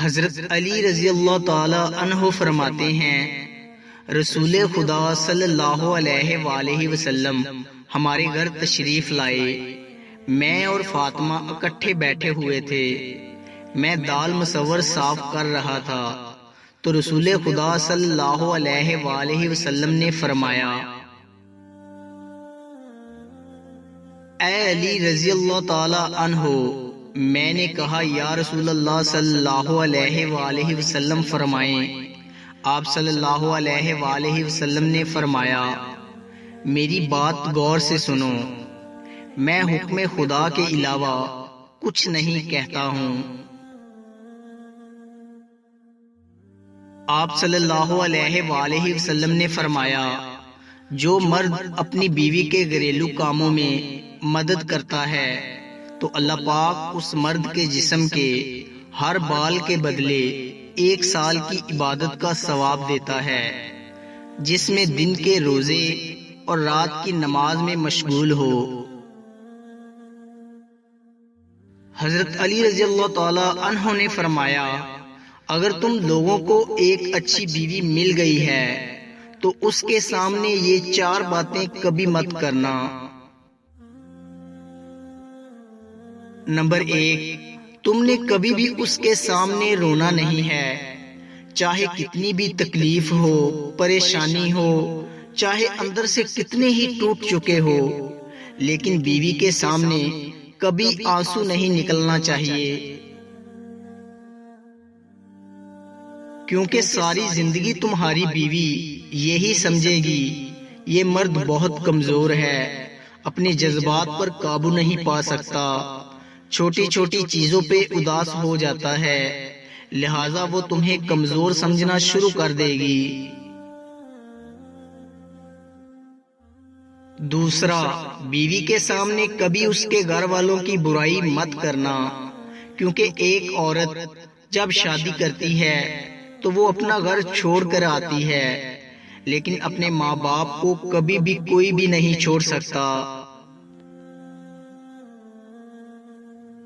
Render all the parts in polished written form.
حضرت علی رضی اللہ تعالی عنہ فرماتے ہیں، رسول خدا صلی اللہ علیہ وآلہ وسلم ہمارے گھر تشریف لائے۔ میں اور فاطمہ اکٹھے بیٹھے ہوئے تھے۔ میں دال مصور صاف کر رہا تھا تو رسول خدا صلی اللہ علیہ وآلہ وسلم نے فرمایا، اے علی رضی اللہ تعالی عنہ۔ میں نے کہا، یا رسول اللہ صلی اللہ علیہ وآلہ وسلم فرمائیں۔ آپ صلی اللہ علیہ وآلہ وسلم نے فرمایا، میری بات غور سے سنو، میں حکم خدا کے علاوہ کچھ نہیں کہتا ہوں۔ آپ صلی اللہ علیہ وآلہ وسلم نے فرمایا، جو مرد اپنی بیوی کے گھریلو کاموں میں مدد کرتا ہے تو اللہ پاک اس مرد کے جسم کے ہر بال کے بدلے 1 سال کی عبادت کا ثواب دیتا ہے، جس میں دن کے روزے اور رات کی نماز میں مشغول ہو۔ حضرت علی رضی اللہ تعالی عنہ نے فرمایا، اگر تم لوگوں کو ایک اچھی بیوی مل گئی ہے تو اس کے سامنے یہ 4 باتیں کبھی مت کرنا۔ نمبر 1، تم نے کبھی بھی اس کے سامنے رونا نہیں ہے، چاہے کتنی بھی تکلیف ہو، پریشانی ہو، چاہے اندر سے کتنے ہی ٹوٹ چکے ہو، لیکن بیوی کے سامنے کبھی آنسو نہیں نکلنا چاہیے، کیونکہ ساری زندگی تمہاری بیوی یہی سمجھے گی یہ مرد بہت کمزور ہے، اپنے جذبات پر قابو نہیں پا سکتا، چھوٹی چھوٹی چیزوں پہ اداس ہو جاتا ہے، لہٰذا وہ تمہیں کمزور سمجھنا شروع کر دے گی۔ دوسرا، بیوی کے سامنے کبھی اس کے گھر والوں کی برائی مت کرنا، کیونکہ ایک عورت جب شادی کرتی ہے تو وہ اپنا گھر چھوڑ کر آتی ہے، لیکن اپنے ماں باپ کو کبھی بھی کوئی بھی نہیں چھوڑ سکتا۔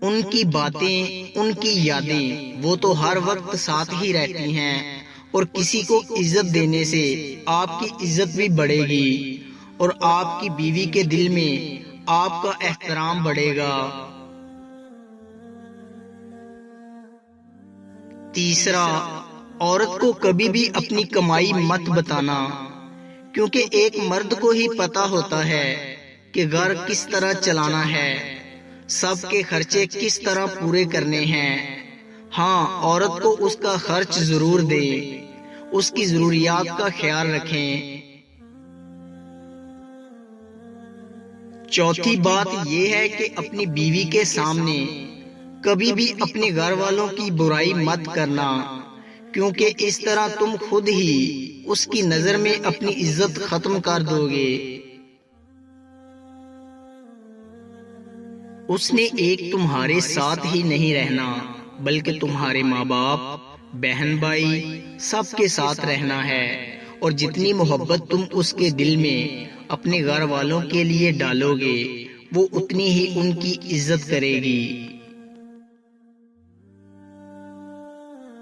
ان کی باتیں، ان کی یادیں وہ تو ہر وقت ساتھ ہی رہتی ہیں، اور کسی کو عزت دینے سے آپ کی عزت بھی بڑھے گی اور آپ کی بیوی کے دل میں آپ کا احترام بڑھے گا۔ تیسرا، عورت کو کبھی بھی اپنی کمائی مت بتانا، کیونکہ ایک مرد کو ہی پتا ہوتا ہے کہ گھر کس طرح چلانا ہے، سب کے خرچے کس طرح پورے کرنے ہیں۔ ہاں، عورت کو اس کا خرچ ضرور دے، اس کی ضروریات کا خیال رکھیں۔ چوتھی بات یہ ہے کہ اپنی بیوی کے سامنے کبھی بھی اپنے گھر والوں کی برائی مت کرنا، کیونکہ اس طرح تم خود ہی اس کی نظر میں اپنی عزت ختم کر دو گے۔ اس نے ایک تمہارے ساتھ ہی نہیں رہنا، بلکہ تمہارے ماں باپ، بہن بھائی سب کے ساتھ رہنا ہے، اور جتنی محبت تم اس کے دل میں اپنے گھر والوں کے لیے ڈالو گے وہ اتنی ہی ان کی عزت کرے گی۔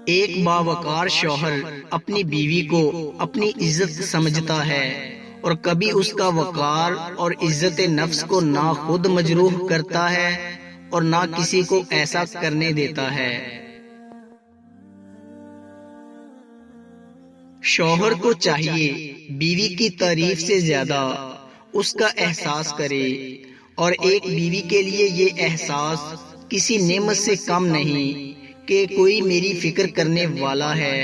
ایک باوقار شوہر اپنی بیوی کو اپنی عزت سمجھتا ہے اور کبھی اس کا وقار اور عزت نفس کو نہ خود مجروح کرتا ہے اور نہ کسی کو ایسا کرنے دیتا ہے۔ شوہر کو چاہیے بیوی کی تعریف سے زیادہ اس کا احساس کرے، اور ایک بیوی کے لیے یہ احساس کسی نعمت سے کم نہیں کہ کوئی میری فکر کرنے والا ہے۔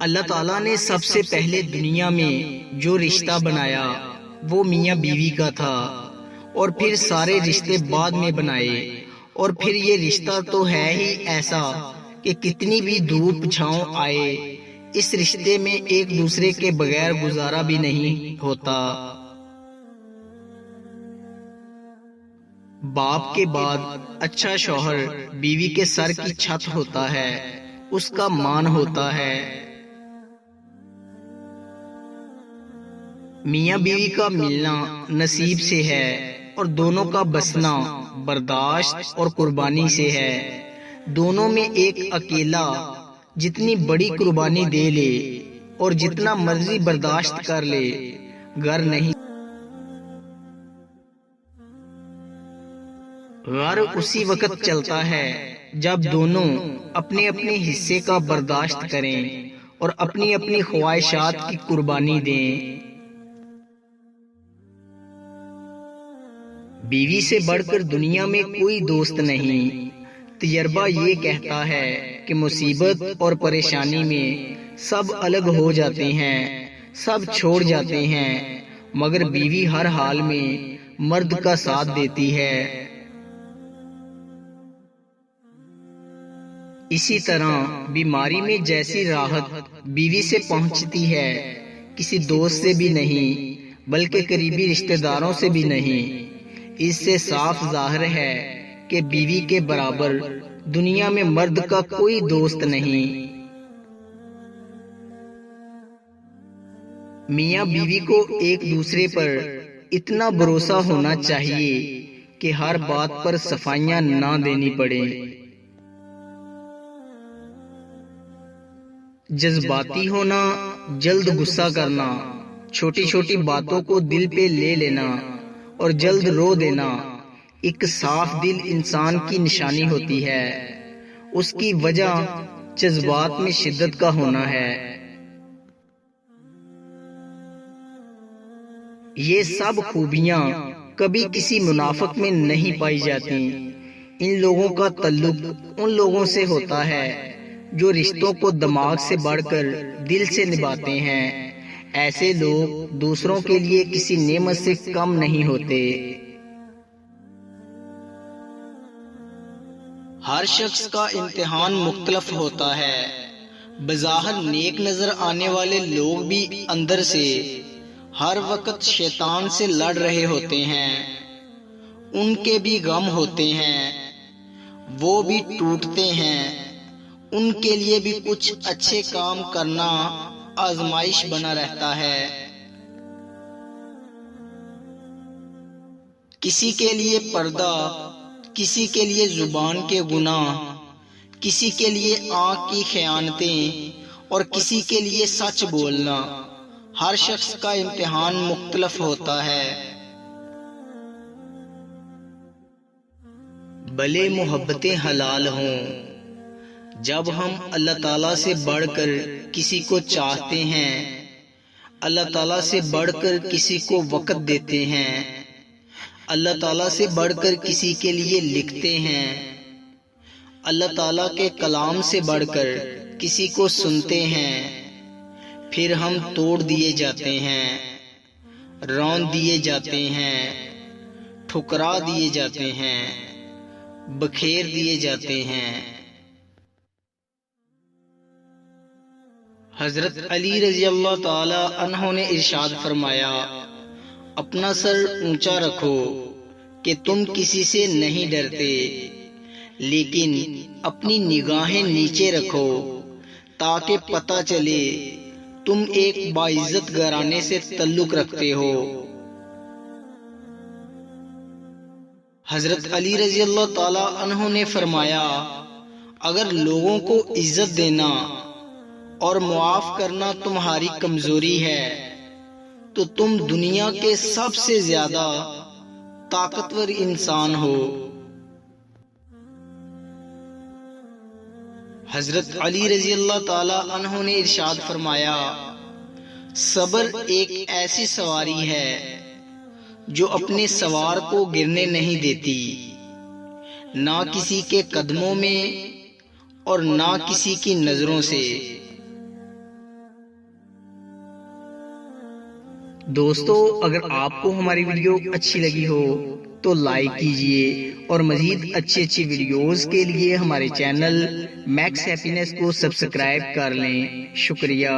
اللہ تعالیٰ نے سب سے پہلے دنیا میں جو رشتہ بنایا وہ میاں بیوی کا تھا، اور پھر سارے رشتے بعد میں بنائے، اور پھر یہ رشتہ تو ہے ہی ایسا کہ کتنی بھی دھوپ چھاؤں آئے اس رشتے میں ایک دوسرے کے بغیر گزارا بھی نہیں ہوتا۔ باپ کے بعد اچھا شوہر بیوی کے سر کی چھت ہوتا ہے، اس کا مان ہوتا ہے۔ میاں بیوی کا ملنا نصیب سے ہے اور دونوں کا بسنا برداشت اور قربانی سے ہے۔ دونوں میں ایک اکیلا جتنی بڑی قربانی دے لے اور جتنا مرضی برداشت کر لے، غر نہیں۔ غر اسی وقت چلتا ہے جب دونوں اپنے اپنے حصے کا برداشت کریں اور اپنی اپنی خواہشات کی قربانی دیں۔ بیوی سے بڑھ کر دنیا میں کوئی دوست نہیں۔ تجربہ یہ کہتا ہے کہ مصیبت اور پریشانی میں سب الگ ہو جاتے ہیں، سب چھوڑ جاتے ہیں، مگر بیوی ہر حال میں مرد کا ساتھ دیتی ہے۔ اسی طرح بیماری میں جیسی راحت بیوی سے پہنچتی ہے، کسی دوست سے بھی نہیں، بلکہ قریبی رشتہ داروں سے بھی نہیں۔ اس سے صاف ظاہر ہے کہ بیوی کے برابر دنیا میں مرد کا کوئی دوست نہیں۔ میاں بیوی کو ایک دوسرے پر اتنا بھروسہ ہونا چاہیے کہ ہر بات پر صفائیاں نہ دینی پڑے۔ جذباتی ہونا، جلد غصہ کرنا، چھوٹی چھوٹی باتوں کو دل پہ لے لینا اور جلد رو دینا ایک صاف دل انسان کی نشانی ہوتی ہے۔ اس کی وجہ جذبات میں شدت کا ہونا ہے۔ یہ سب خوبیاں کبھی کسی منافق میں نہیں پائی جاتی۔ ان لوگوں کا تعلق ان لوگوں سے ہوتا ہے جو رشتوں کو دماغ سے بڑھ کر دل سے نبھاتے ہیں۔ ایسے لوگ دوسروں کے لیے کسی نعمت سے کم نہیں ہوتے۔ ہر شخص کا امتحان مختلف ہوتا ہے۔ بظاہر نیک نظر آنے والے لوگ بھی اندر سے ہر وقت شیطان سے لڑ رہے ہوتے ہیں۔ ان کے بھی غم ہوتے ہیں، وہ بھی ٹوٹتے ہیں۔ ان کے لیے بھی کچھ اچھے کام کرنا آزمائش بنا رہتا ہے۔ کسی کے لیے پردہ، کسی کے لیے زبان کے گناہ، کسی کے لیے آنکھ کی خیانتیں اور کسی کے لیے سچ بولنا۔ ہر شخص کا امتحان مختلف ہوتا ہے۔ بھلے محبتیں حلال ہوں، جب ہم اللہ تعالیٰ سے بڑھ کر کسی کو چاہتے ہیں، اللہ تعالیٰ سے بڑھ کر کسی کو وقت دیتے ہیں، اللہ تعالیٰ سے بڑھ کر کسی کے لیے لکھتے ہیں، اللہ تعالیٰ کے کلام سے بڑھ کر کسی کو سنتے ہیں، پھر ہم توڑ دیے جاتے ہیں، رون دیے جاتے ہیں، ٹھکرا دیے جاتے ہیں، بکھیر دیے جاتے ہیں۔ حضرت علی رضی اللہ تعالی عنہ نے ارشاد فرمایا، اپنا سر اونچا رکھو کہ تم کسی سے نہیں ڈرتے، لیکن اپنی نگاہیں نیچے رکھو تاکہ پتہ چلے تم ایک باعزت گھرانے سے تعلق رکھتے ہو۔ حضرت علی رضی اللہ تعالی عنہ نے فرمایا، اگر لوگوں کو عزت دینا اور معاف کرنا تمہاری کمزوری ہے تو تم دنیا کے سب سے زیادہ طاقتور انسان ہو۔ حضرت علی رضی اللہ تعالی عنہ نے ارشاد فرمایا، صبر ایک ایسی سواری ہے جو اپنے سوار کو گرنے نہیں دیتی، نہ کسی کے قدموں میں اور نہ کسی کی نظروں سے۔ دوستو، اگر آپ کو ہماری ویڈیو اچھی لگی ہو تو لائک کیجئے اور مزید اچھی ویڈیوز کے لیے ہمارے چینل میکس ہیپینس کو سبسکرائب کر لیں۔ شکریہ۔